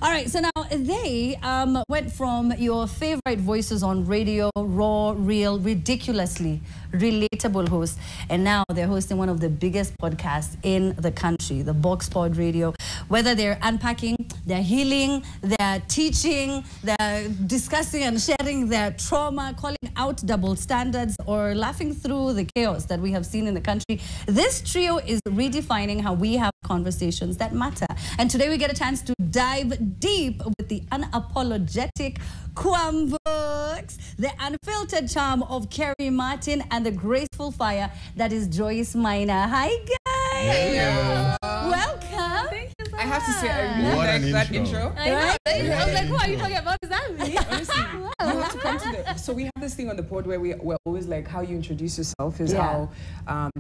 All right, so now they went from your favorite voices on radio, raw, real, ridiculously relatable hosts, and now they're hosting one of the biggest podcasts in the country, the Box Pod Radio. Whether they're unpacking, they're healing, they're teaching, they're discussing and sharing their trauma, calling out double standards, or laughing through the chaos that we have seen in the country, this trio is redefining how we have conversations that matter. And today we get a chance to dive deep with the unapologetic Kwambox, the unfiltered charm of Kerry Martin, and the graceful fire that is Joyce Minor. Hi, guys. Hello. Welcome. Thank you so much. I have to say, I really like that intro. I know. I was like, who are you talking about? Is that me? Honestly, you have to come to the... So we have this thing on the pod where we're always like, how you introduce yourself is how...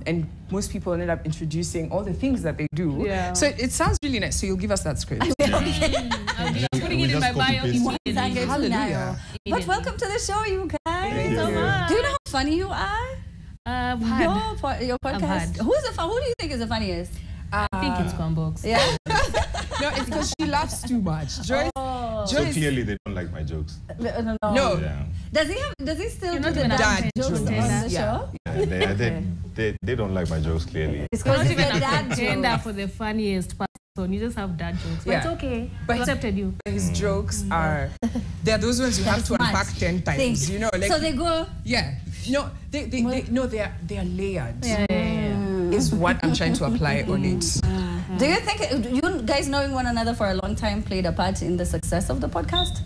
and most people ended up introducing all the things that they do. Yeah. So it sounds really nice. So you'll give us that script. I'll be putting it in my bio immediately. Hallelujah. But welcome to the show, you guys. Thank you so much. Do you know how funny you are? Your podcast. Who do you think is the funniest? I think it's Kwambox. Yeah. No, it's because she laughs too much. Joyce. So clearly they don't like my jokes. No. Yeah. Does he still do not the even dad jokes on jokes. the show? Yeah, they don't like my jokes clearly. It's You're because not it's even a dad a pretender joke. for the funniest person. You just have dad jokes. But Yeah. it's okay. But I accepted you. His jokes are... They're those ones you have to unpack 10 times. You know, like... So they go... Yeah. No, they're layered. Yeah. Is what I'm trying to apply on it. Do you think you guys knowing one another for a long time played a part in the success of the podcast?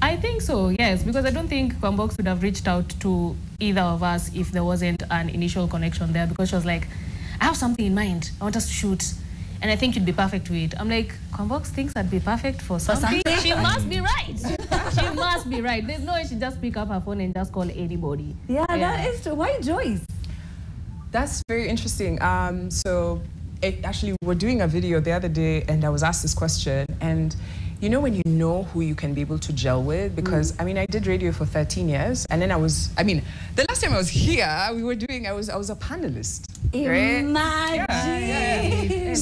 I think so, yes, because I don't think Kwambox would have reached out to either of us if there wasn't an initial connection there, because she was like, I have something in mind. I want us to shoot. And I think you'd be perfect to it. I'm like, Kwambox thinks I'd be perfect for something? She must be right. She must be right. There's no way she just pick up her phone and just call anybody. Yeah, that is true. Why Joyce? That's very interesting. Actually, we were doing a video the other day, and I was asked this question. And you know when you know who you can be able to gel with? Because, I mean, I did radio for 13 years. And then the last time I was here, I was a panelist. Imagine. Right? Yeah.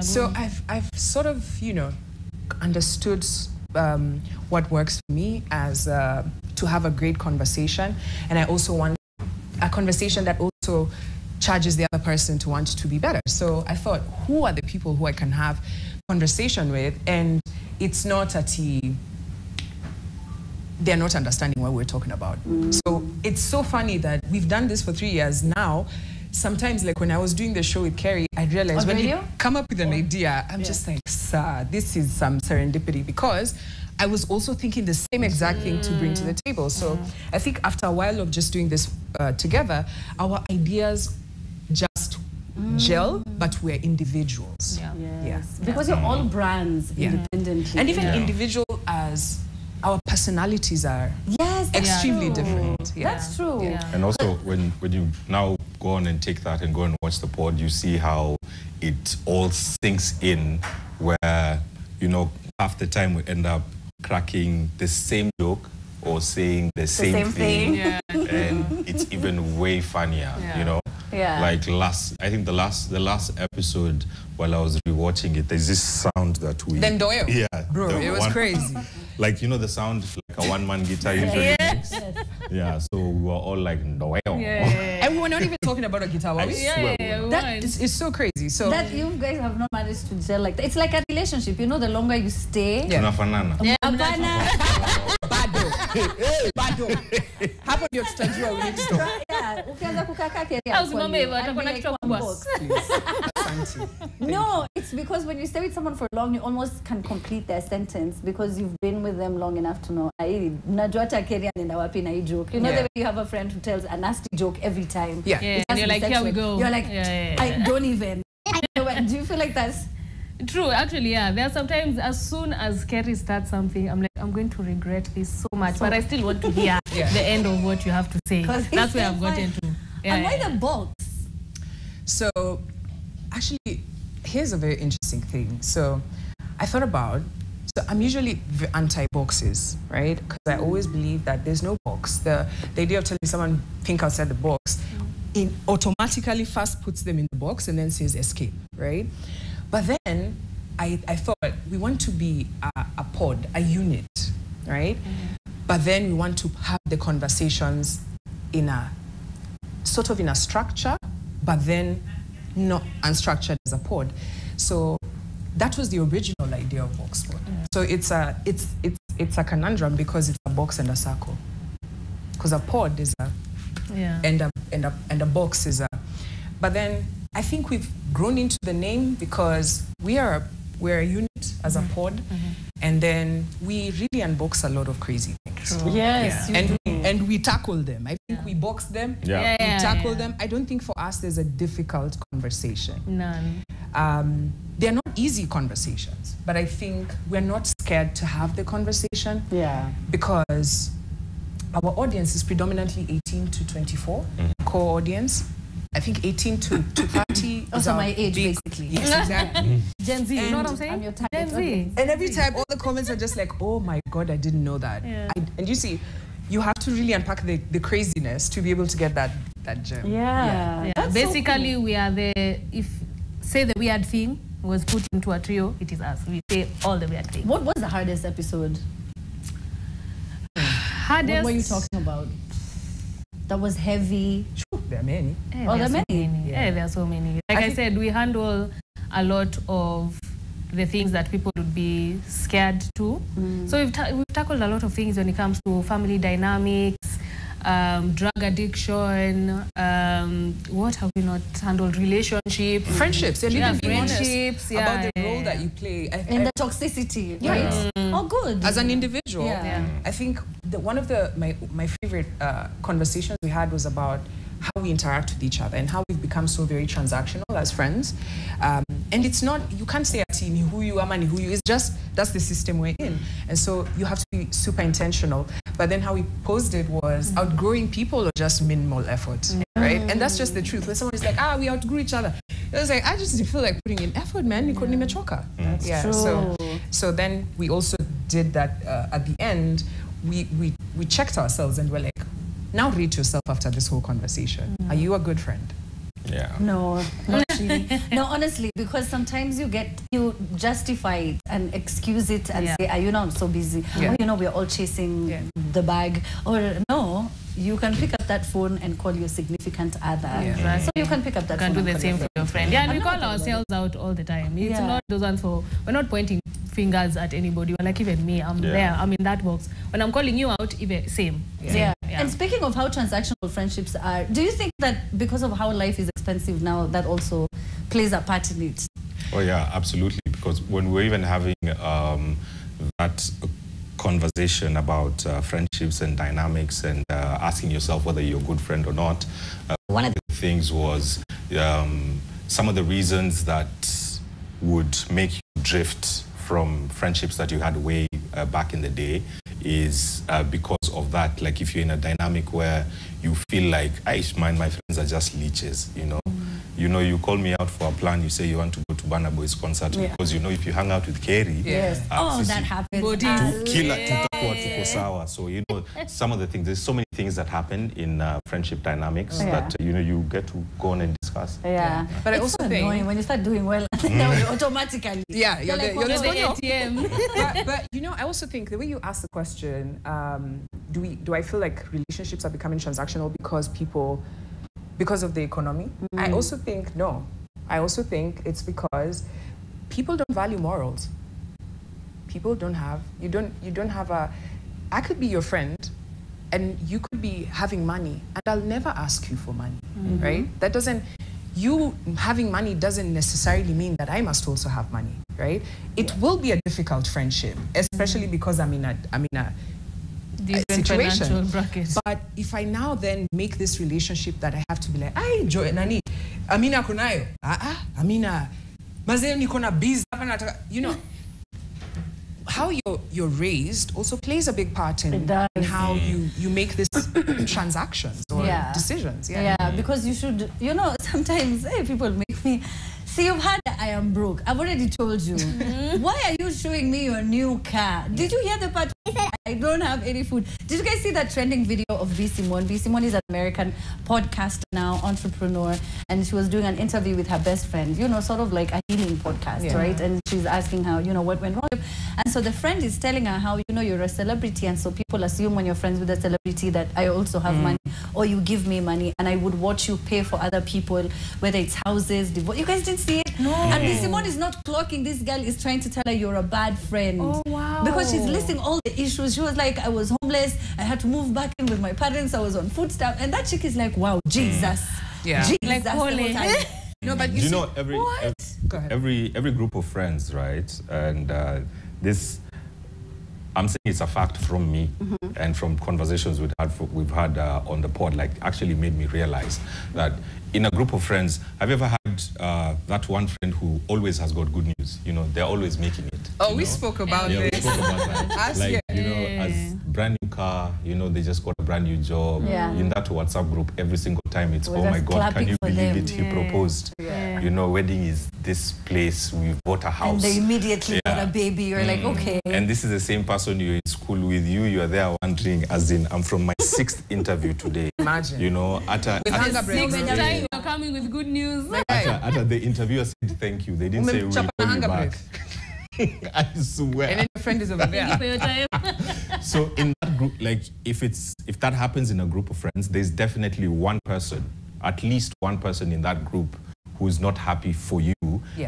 So I've sort of, understood what works for me as to have a great conversation. And I also want a conversation that also charges the other person to want to be better. So I thought, who are the people who I can have conversation with? And it's not they're not understanding what we're talking about. So it's so funny that we've done this for 3 years now. Sometimes, like when I was doing the show with Kerry, I realized when you come up with an idea, I'm just like, sir, this is some serendipity, because I was also thinking the same exact thing to bring to the table. So I think after a while of just doing this together, our ideas just gel, but we're individuals. Yes. Because you're all brands independently. And even individual as our personalities are extremely different. That's true. And also when you now go on and take that and go and watch the pod, you see how it all sinks in, where, half the time we end up cracking the same joke or saying the same thing. And it's even way funnier, Like I think the last episode, while I was rewatching it, there's this sound that we... Then Doyle. Yeah. Bro, it was crazy. Like, the sound like a one-man guitar usually makes? Yeah, so we were all like, Doyle. And we were not even talking about a guitar, were we? That is so crazy. So that you guys have not managed to gel like that. It's like a relationship, the longer you stay. Tunafanana. Bado. Hapo ndio tutajua we need to stop. Ukianza kukaa Kerry. No, it's because when you stay with someone for long, you almost can complete their sentence because you've been with them long enough to know. Najua hata Kerry anaenda wapi na hii joke. The way you have a friend who tells a nasty joke every time. And you're like, here we go. You're like, I don't even. Do you feel like that's... True, actually, yeah. There are sometimes, as soon as Kerry starts something, I'm like, I'm going to regret this so much, but I still want to hear the end of what you have to say. That's where I've gotten to. And why the box? So, actually, here's a very interesting thing. So, I thought about, I'm usually anti-boxes, right? Because I always believe that there's no box. The idea of telling someone, think outside the box, automatically first puts them in the box and then says escape, right? But then I thought we want to be a pod, a unit, right? But then we want to have the conversations in a sort of in a structure, but then not unstructured as a pod. So that was the original idea of Boxpod. So it's a conundrum because it's a box and a circle. Because a pod is a and a box is a. But then I think we've grown into the name because we're a unit as a pod, and then we really unbox a lot of crazy things. True. Yes, and we tackle them. I think we box them. We tackle them. I don't think for us there's a difficult conversation. None. They're not easy conversations, but I think we're not scared to have the conversation. Yeah. Because our audience is predominantly 18 to 24, core audience. I think 18 to 30 also my age, basically. Yes, exactly. Gen Z, you know what I'm saying? I'm your type. Gen Z. And every time, all the comments are just like, oh my God, I didn't know that. Yeah. And you see, you have to really unpack the craziness to be able to get that gem. Yeah. That's Basically, so cool. we are say the weird thing was put into a trio, it is us. We say all the weird things. What was the hardest episode? Hardest? What were you talking about? That was heavy. Sure, there are many. There are are many? there are so many. Like I said, we handle a lot of the things that people would be scared to. So we've tackled a lot of things when it comes to family dynamics, drug addiction, what have we not handled? Relationships. Friendships. And even being honest friendships, about the role that you play. And the toxicity, right? Oh, good. As an individual, Yeah. I think one of my favorite conversations we had was about how we interact with each other and how we've become so very transactional as friends. And it's not, you can't say ati ni huyu ama ni huyu, it's just, that's the system we're in. And so you have to be super intentional. But then how we posed it was outgrowing people or just minimal effort, right? And that's just the truth. When someone is like, we outgrew each other. It was like, I just didn't feel like putting in effort, man. You couldn't even choker. That's true. So then we also did that at the end. We checked ourselves and we're like, now rate yourself after this whole conversation. Are you a good friend? Yeah. No, not really. No, honestly, because sometimes you justify it and excuse it and say, you know, I'm so busy. Or, you know, we're all chasing the bag. Or no, you can pick up that phone and call your significant other. Right. So you can pick up that phone. You can do the same for your friend. Yeah, and we call Another ourselves out all the time. It's not those ones we're not pointing fingers at anybody. We're like, even me, I'm there, I'm in that box. When I'm calling you out, even same. Yeah. And speaking of how transactional friendships are, do you think that because of how life is expensive now, that also plays a part in it? Oh yeah, absolutely. Because when we're even having that conversation about friendships and dynamics and asking yourself whether you're a good friend or not, one of the things was some of the reasons that would make you drift from friendships that you had way back in the day is because of that. Like if you're in a dynamic where you feel like, my friends are just leeches, you know. You know, you call me out for a plan, you say you want to go to Burna Boy's concert because you know if you hang out with Kerry, that happens. So you know some of the things. There's so many things that happen in friendship dynamics that you know you get to go on and discuss. Yeah, but it's I also so think annoying when you start doing well, automatically. Yeah, you're like, the ATM. but you know, I also think the way you ask the question, do I feel like relationships are becoming transactional because of the economy? I also think no. I also think it's because people don't value morals. People don't have, you don't have I could be your friend and you could be having money and I'll never ask you for money, right? That doesn't, you having money doesn't necessarily mean that I must also have money, right? It will be a difficult friendship, especially because I'm in a situation. But if I now then make this relationship that I have to be like, Joy, nani, Amina kunayo, Amina, mazeo niko na biz, you know, how you're raised also plays a big part in how you make this transactions or decisions. Yeah, because you should, you know, sometimes people make me, see, you've had I am broke. I've already told you. Why are you showing me your new car? Did you hear the part? I don't have any food. Did you guys see that trending video of B. Simone? B. Simone is an American podcaster now, entrepreneur, and she was doing an interview with her best friend, you know, sort of like a healing podcast, right? And she's asking how, you know, what went wrong. And so the friend is telling her how, you know, you're a celebrity, and so people assume when you're friends with a celebrity that I also have money, or you give me money, and I would watch you pay for other people, whether it's houses, divorce. You guys didn't see it? No. And B. Simone is not clocking. This girl is trying to tell her you're a bad friend. Oh, wow. Because she's listing all the issues. She was like, I was homeless, I had to move back in with my parents, I was on food stamp, and that chick is like, wow, Jesus. Yeah. Jesus, Like the whole holy. time. No, but You know, Go ahead. every group of friends, right? And this, I'm saying it's a fact from me and from conversations we've had on the pod, like actually made me realize that in a group of friends, have you ever had that one friend who always has got good news? You know, they're always making it. Oh, we spoke about Yeah, we this. spoke about that. Like, you know, as brand new car, you know, they just got a brand new job. Yeah. In that WhatsApp group, every single time it's, We're oh my just God, can clapping you for believe them. it? He proposed. Yeah. You know, wedding is this place, we've bought a house. And they immediately got a baby. You're like, okay. And this is the same person you're in school with. You're there wondering, as in, I'm from my 6th interview today. Imagine. You know, at hunger breaks. Next time you're coming with good news. the interviewer said thank you. They didn't say we'll Chapa call you hunger back. I swear. And then your friend is over there. For your time. So in that group, like if that happens in a group of friends, there's definitely one person, at least one person in that group who's not happy for you,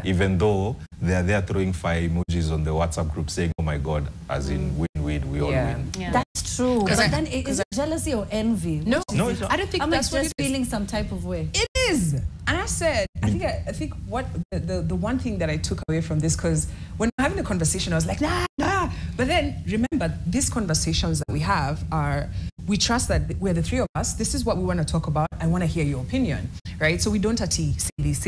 even though they're there throwing fire emojis on the WhatsApp group saying, oh my God, as in win-win, we all win. Yeah. That's true. But then is it jealousy or envy? No, No, it's not. I don't think I'm that's what just it is. feeling some type of way. It is. And I said, I think what the one thing that I took away from this, because when we're having a conversation, I was like, nah. But then remember, these conversations that we have are, we trust that we're the three of us. This is what we want to talk about. I want to hear your opinion, right? So we don't say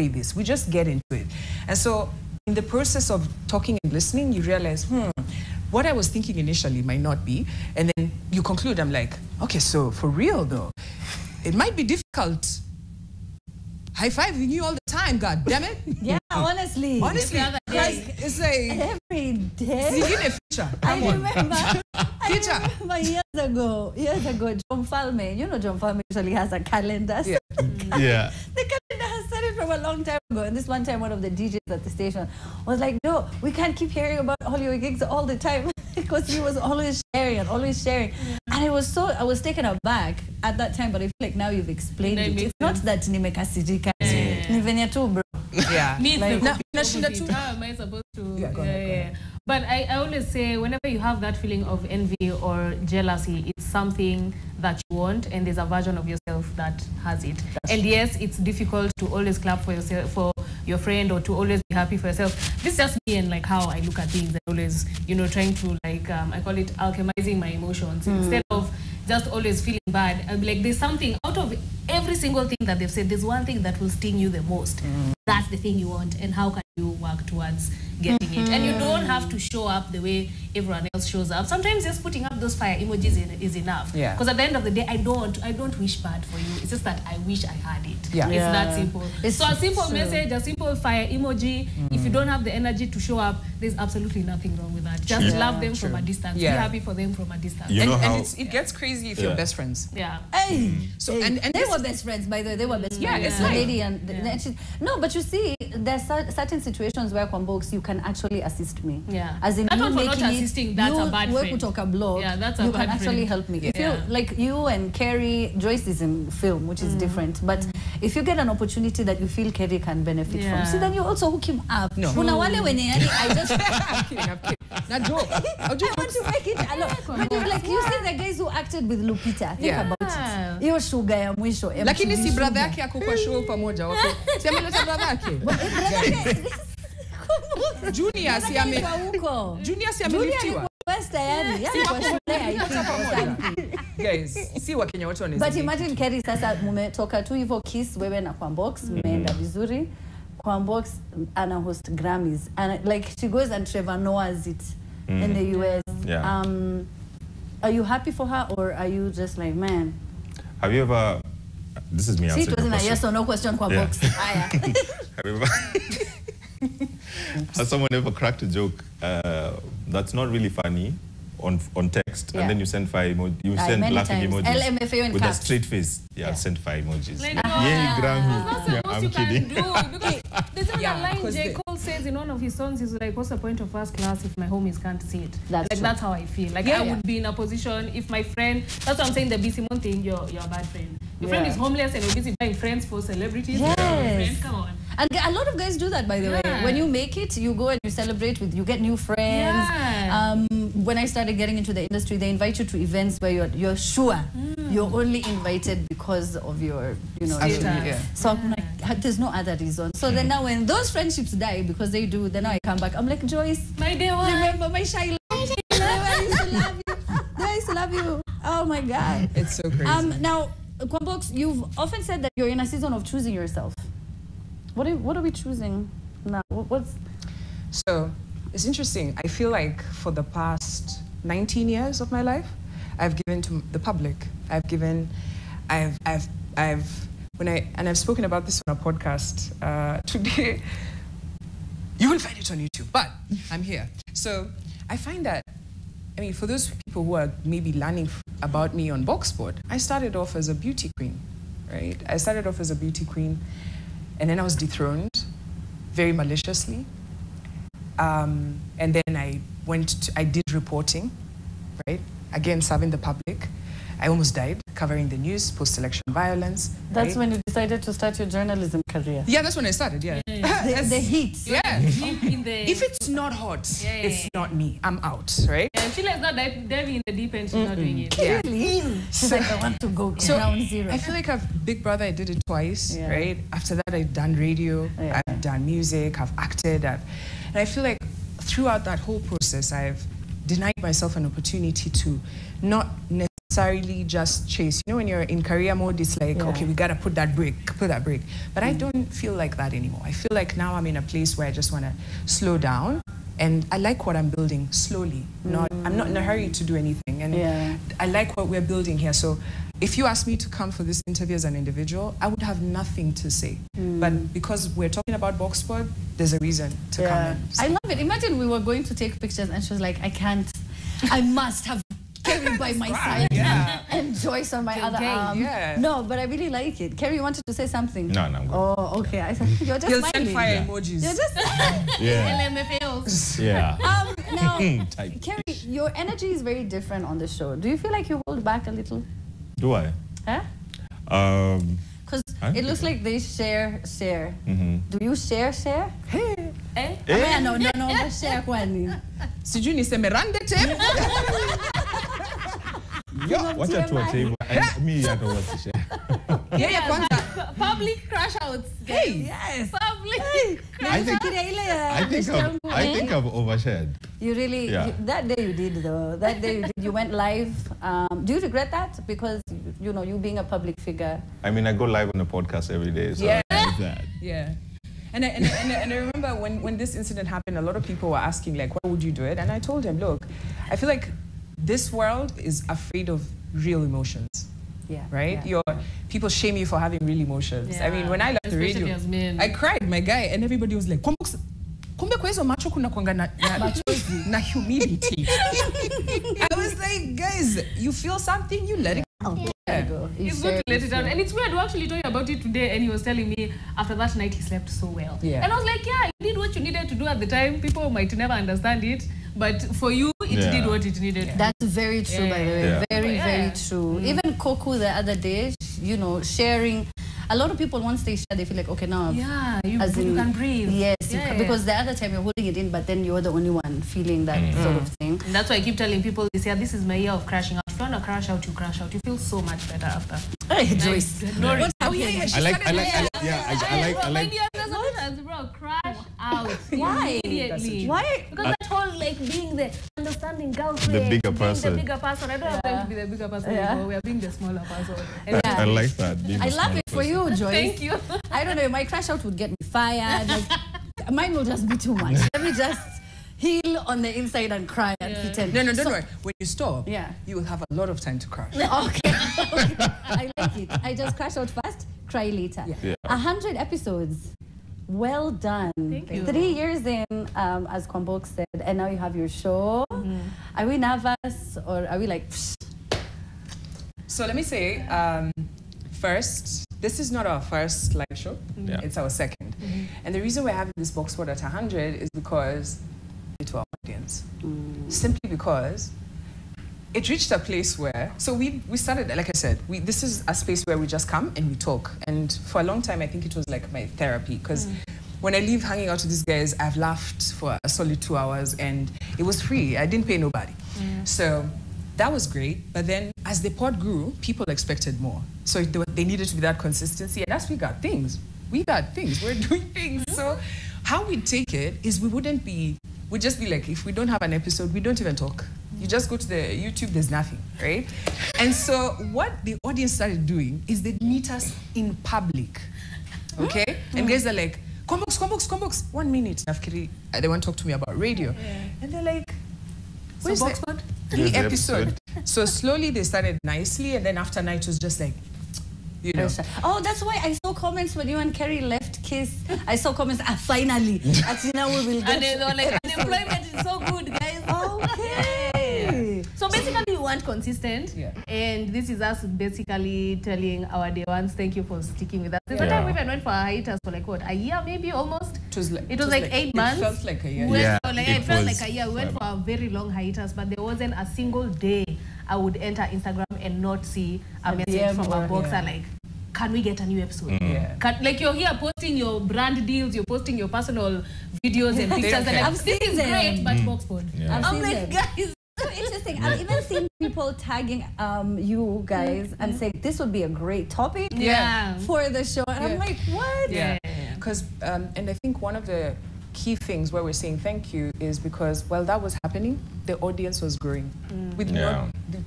this. We just get into it. And so in the process of talking and listening, you realize, what I was thinking initially might not be. And then you conclude, I'm like, okay, so for real though, it might be difficult high-fiving you all the time, God damn it. Yeah, honestly. Honestly, it's like Every day. singing a feature. I Come on. remember, Feature. I remember years ago, John Falme, you know John Falme usually has a calendar. Yeah. Yeah. The calendar has started from a long time ago. And this one time, one of the DJs at the station was like, no, we can't keep hearing about all your gigs all the time. Because he was always sharing and always sharing. And I was taken aback at that time, but I feel like now you've explained it. It's not that nimekasirika. Ni venye tu, bro. Yeah. Me Like, too. How am I supposed to? Go ahead. But I always say, whenever you have that feeling of envy or jealousy, it's something that you want, and there's a version of yourself that has it. And yes, it's difficult to always clap for yourself, for your friend, or to always be happy for yourself. This is just me and like how I look at things. I always, you know, trying to like, I call it alchemizing my emotions. Instead of just always feeling bad, I'll be like, there's something out of every single thing that they've said, there's one thing that will sting you the most. That's the thing you want, and how can you work towards getting it? And you don't have to show up the way everyone else shows up. Sometimes just putting up those fire emojis is enough. Yeah. Because at the end of the day, I don't wish bad for you. It's just that I wish I had it. Yeah. It's that simple. It's So a simple true. message, a simple fire emoji, if you don't have the energy to show up, there's absolutely nothing wrong with that. Just love them from a distance. Yeah. Be happy for them from a distance. You know And how it gets crazy if you're best friends. Yeah. Hey, So hey. and They this- were best friends, by the way. They were best Yeah, friends. it's The like- lady and she, no, but you see, there's certain situations where Kwambox, you can actually assist me. Yeah. As in That you one for not making it, assisting, that's you a bad work friend. kutoka blog. Yeah, that's a you bad can actually friend. help me. If Yeah. you like you and Kerry, Joyce is in film, which is different. But if you get an opportunity that you feel Kerry can benefit from, Yeah. see, then you also hook him up. No. Kuna wale wenye yani, I just I'm kidding. Not joke. I'll do I want to make it alone. But you like you see the guys who acted with Lupita. Think Yeah. about it. Hiyo sugar ya mwisho. Lakini si MTV brother sugar. yake ako kwa show pamoja. Okay. Si ameleta brother yake. Junior si ame Kwa huko. Junior si Junior ameliftiwa. alikuwa first tayari. Yaani kwa shule I think or something. Guys, si wa Kenya wote wanaweza. But imagine Kerry sasa mmetoka tu hivyo kiss wewe na Kwambox mmeenda vizuri. Kwambox ana host Grammys and like she goes and Trevor Noah's it in the US. Yeah. Are you happy for her or are you just like, man? have you ever? This is me See, answering it the wasn't a question. yes or no question, Kwambox. Aya. Have you ever? Has someone ever cracked a joke that's not really funny on text, and then you send 5 emojis? You send laughing emojis LMFAO with caps. a straight face. Yeah, send 5 emojis. Like, Yay, Grammy. That's the Yeah, most I'm you kidding. can do. Because there's even a line 'cause J. Cole says in one of his songs, he's like, what's the point of first class if my homies can't see it? That's like, true. that's how I feel. Like, I would be in a position, if my friend, that's what I'm saying, the BC thing, you're a bad friend. Your friend is homeless and you're busy buying friends for celebrities. Yes. Friends, come on. And a lot of guys do that, by the way. When you make it, you go and you celebrate with, you get new friends. Yeah. When I started getting into the industry, they invite you to events where you're sure you're only invited because of your, Status. Yeah. So I'm like, there's no other reason. So then now when those friendships die, because they do, then I come back. I'm like, Joyce, My day one. remember my shy love? I used to love you. I used to love you. Oh my God. It's so crazy. Now, Kwambox, you've often said that you're in a season of choosing yourself. What are we choosing now? What's... So it's interesting. I feel like for the past 19 years of my life, I've given to the public. I've spoken about this on a podcast today. You will find it on YouTube, but I'm here. So I find that, I mean, for those people who are maybe learning about me on Boxboard, I started off as a beauty queen, right? I started off as a beauty queen, and then I was dethroned very maliciously. And then I did reporting, right? Again, serving the public. I almost died covering the news, post-election violence. That's right? when you decided to start your journalism career. Yeah, that's when I started, yeah. The heat. Yeah. In the, If it's not hot, it's not me. I'm out, right? and Chile's not diving in the deep end, she's not doing it. Yeah. Really? She's like, I want to go ground zero. I feel like Big Brother, I did it twice, Yeah. right? After that, I've done radio, Yeah. I've done music, I've acted. And I feel like throughout that whole process, I've denied myself an opportunity to not necessarily just chase. You know, when you're in career mode, it's like, okay, we got to put that break. But I don't feel like that anymore. I feel like now I'm in a place where I just want to slow down. And I like what I'm building slowly. I'm not in a hurry to do anything. And I like what we're building here. So if you asked me to come for this interview as an individual, I would have nothing to say. But because we're talking about Boxboard, there's a reason to come in. So. I love it. Imagine we were going to take pictures and she was like, I can't. I must have Kerry by my side and Joyce on my other arm. Yeah. No, but I really like it. Kerry wanted to say something. No, I'm good. Oh, okay. I said, you're just You'll smiling. send fire emojis. You're just Yeah. LMFAOs. Yeah. now, Type. Kerry, your energy is very different on the show. Do you feel like you hold back a little? Do I? Huh? Because it looks like they share. Do you share? Hey. No, share kwani. Sijui niseme rande tape. Watch out to a table. And me, I don't want to share. Yeah, kwanza. Public crash outs. Hey. Yes. Public. I think I've overshared. You really, Yeah. that day you did though. That day you went live. Do you regret that? Because, you being a public figure. I mean, I go live on a podcast every day, so Yeah. I like that. Yeah. And I remember when this incident happened, a lot of people were asking, like, why would you do it? And I told them, look, I feel like this world is afraid of real emotions. Yeah. Right? Yeah. People shame you for having real emotions. I mean, when I left the Especially radio, as men. I cried, my guy, and everybody was like, Kwambox, kumbe kwa hizo macho kuna kwanga na humility. I was like, guys, you feel something, you let it go. It's good to let it out. And it's weird, we actually told you about it today, and he was telling me after that night he slept so well. Yeah. And I was like, yeah, you did what you needed to do at the time. People might never understand it, but for you, it did what it needed. That's very true, by the way. Yeah. Very, very true. Even Koku the other day, sharing. A lot of people, once they share, they feel like, okay, now. Yeah, you as in- can breathe. Yes, Yeah. because the other time you're holding it in, but then you're the only one feeling that sort of thing. And that's why I keep telling people, this year, this is my year of crashing out. If you want to crash out, you crash out. You feel so much better after. Hey, Joyce. No, What's happening? I like. Bro, crash out. Why? Immediately. Why? Because that whole being the understanding girlfriend, The bigger being person. the bigger person. I don't have time to be the bigger person anymore. We are being the smaller person. And I like that. being I a love small it for person. you, Joyce. thank you. I don't know, my crash out would get me fired. Like, mine will just be too much. Let me just heal on the inside and cry and pretend. No, don't worry. When you stop, Yeah. you will have a lot of time to crash. Okay. I like it. I just crash out fast, cry later. Yeah. 100 episodes. Well done. Thank you. 3 years in, as Kwambox said, and now you have your show. Are we nervous or are we like... Psh? So let me say, first, this is not our first live show. It's our second. And the reason we're having this box squad at 100 is because to our audience. Simply because it reached a place where, so we started, like I said, this is a space where we just come and we talk. And for a long time, I think it was like my therapy, because when I leave hanging out with these guys, I've laughed for a solid 2 hours and it was free. I didn't pay nobody. So that was great. But then as the pod grew, people expected more. So they needed to be that consistency. And as we got things, we're doing things. So how we take it is we'd just be like, if we don't have an episode, we don't even talk. You just go to the YouTube, there's nothing, right? And so what the audience started doing is they'd meet us in public, okay? And guys are like, Kwambox, 1 minute. Kerry, they want to talk to me about radio. And they're like, where's the Boxford? episode? So slowly they started nicely, and then after night it was just like, you know. Oh, that's why I saw comments when you and Kerry left Kiss. I saw comments, finally, now we will get... And they were like, unemployment is so good, guys. Okay. So basically, we want consistent. And this is us basically telling our day ones, thank you for sticking with us. There's a time we even went for a hiatus for like, what, a year maybe almost? It was like 8 months. It felt like a year. It felt like a year. We went for a very long hiatus, but there wasn't a single day I would enter Instagram and not see a message from a boxer like, can we get a new episode? Like you're here posting your brand deals, you're posting your personal videos and pictures, and like, this is great, but Boxford. I'm like, guys. So interesting. I've even seen people tagging you guys and saying this would be a great topic for the show. And I'm like, what? Because, and I think one of the key things where we're saying thank you is because while that was happening, the audience was growing with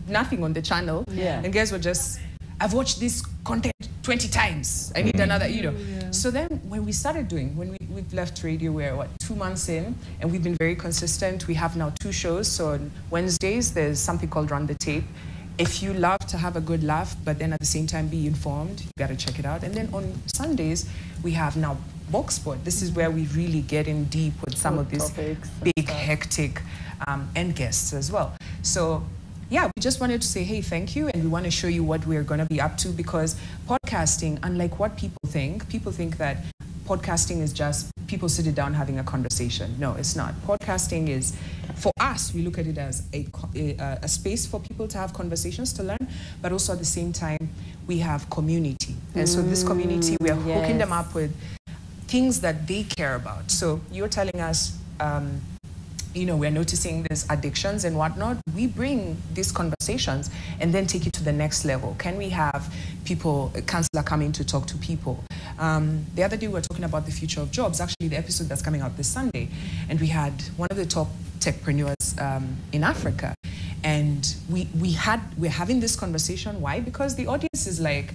nothing on the channel. And guys were just, I've watched this content 20 times. I need another, you know. So then when we started doing, we've left radio, we're what, 2 months in, and we've been very consistent. We have now 2 shows. So on Wednesdays, there's something called Run the Tape. If you love to have a good laugh, but then at the same time be informed, you gotta check it out. And then on Sundays, we have now Box Sport. This is where we really get in deep with some of these big, hectic and guests as well. So yeah, we just wanted to say, hey, thank you, and we want to show you what we're going to be up to, because podcasting, unlike what people think that podcasting is just people sitting down having a conversation. No, it's not. Podcasting is, for us, we look at it as a space for people to have conversations, to learn, but also at the same time, we have community. And so this community, we are hooking them up with things that they care about. So you're telling us, you know, we're noticing there's addictions and whatnot. We bring these conversations and then take it to the next level. Can we have people, a counselor come in to talk to people? The other day we were talking about the future of jobs, actually the episode that's coming out this Sunday. And we had one of the top techpreneurs in Africa. And we're having this conversation. Why? Because the audience is like,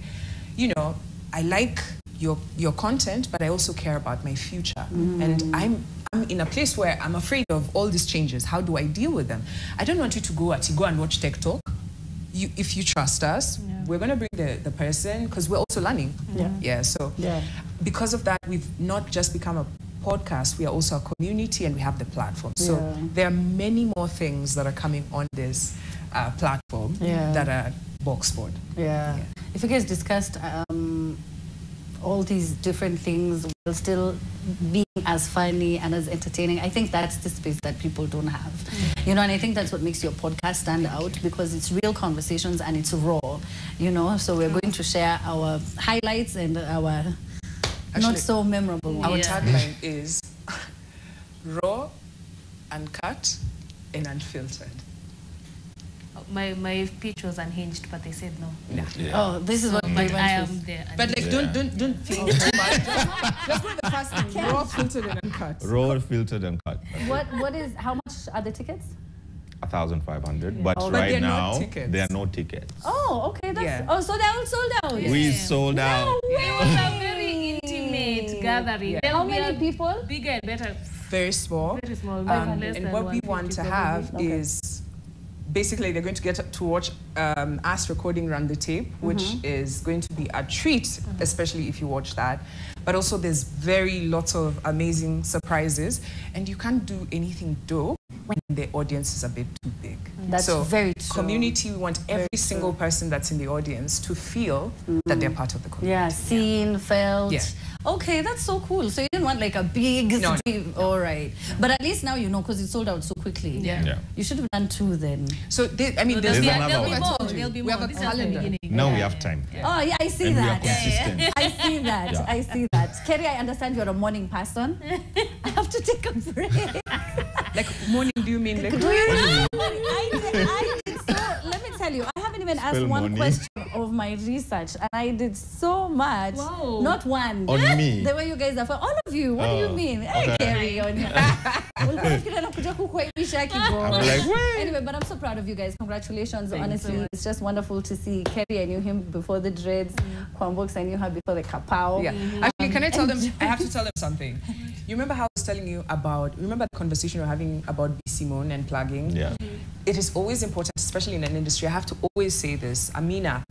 you know, I like your content, but I also care about my future. And I'm in a place where I'm afraid of all these changes. How do I deal with them? I don't want you to go and watch Tech Talk. If you trust us, we're going to bring the person, because we're also learning. So because of that, we've not just become a podcast, we are also a community, and we have the platform. So there are many more things that are coming on this platform that are Boxford. If you guys discussed all these different things while still being as funny and as entertaining, I think that's the space that people don't have. You know, and I think that's what makes your podcast stand out, because it's real conversations and it's raw, you know. So we're going to share our highlights and our not so memorable ones. Our tagline is raw, uncut, and unfiltered. My pitch was unhinged, but they said no. Oh, this is what I am there. But like, don't think too much. Just go the first thing. Raw, filtered, and uncut. Raw, filtered, and cut. How much are the tickets? 1,500. But but right they're now, not tickets. there are no tickets. Oh, okay. Oh, so they're all sold out. We sold out. It was a very intimate gathering. How many people? Bigger and better. Very small. Very small. And what we want to have is basically they're going to get to watch us recording Run the Tape, which is going to be a treat, especially if you watch that. But also there's lots of amazing surprises, and you can't do anything dope when the audience is a bit too big. That's so very true. Community, we want every single person that's in the audience to feel that they're part of the community. Yeah, seen, felt. Yeah. Okay, that's so cool. So you didn't want like a big stream. All right. But at least now you know, because it sold out so quickly. Yeah. You should have done 2 then. So, I mean, there'll there's be more. There'll be we more. have a This is the calendar. beginning. Now we have time. Oh, yeah, I see And we are that. consistent. I see that. Yeah. I see that. Kerry, I understand you're a morning person. I have to take a break. Like, morning, do you mean like... Do you know? I did so... Let me tell you, I haven't even asked one money. question of my research, and I did so much. Wow. Not one. On me. The way you guys are, for all of you. What do you mean? Hey, Kerry. I'm like, wait. Anyway, but I'm so proud of you guys. Congratulations. Thank Honestly, you. it's just wonderful to see Kerry. I knew him before the dreads. Kwambox, I knew her before the kapow. Yeah. Actually, can I tell them, I have to tell them something. You remember how I was telling you about, remember the conversation we were having about B. Simone and plugging? Yeah. It is always important, especially in an industry, I have to always say this. Amina,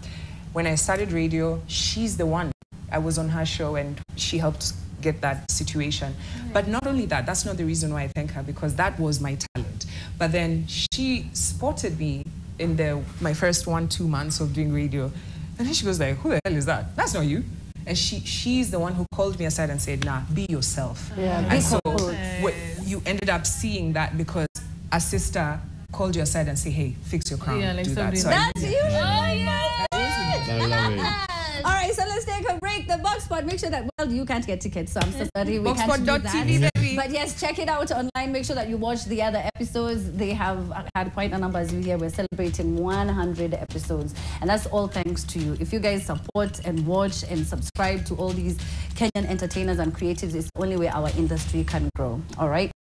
when I started radio, she's the one. I was on her show and she helped get that situation. But not only that, that's not the reason why I thank her, because that was my talent. But then she spotted me in my first 1-2 months of doing radio. And then she goes like, who the hell is that? That's not you. And she's the one who called me aside and said, nah, be yourself. Yeah, and so yes. you ended up seeing that because a sister called you aside and say, hey, fix your crown, Yeah, like do that. somebody- So That's you. Oh, yeah. I love it. All right, so let's take a break. The Box Spot, make sure that, well, you can't get tickets, so I'm so sorry. We can't do that. Boxspot.tv, baby. But yes, check it out online. Make sure that you watch the other episodes. They have had quite a number, as you hear. We're celebrating 100 episodes. And that's all thanks to you. If you guys support and watch and subscribe to all these Kenyan entertainers and creatives, it's the only way our industry can grow. All right?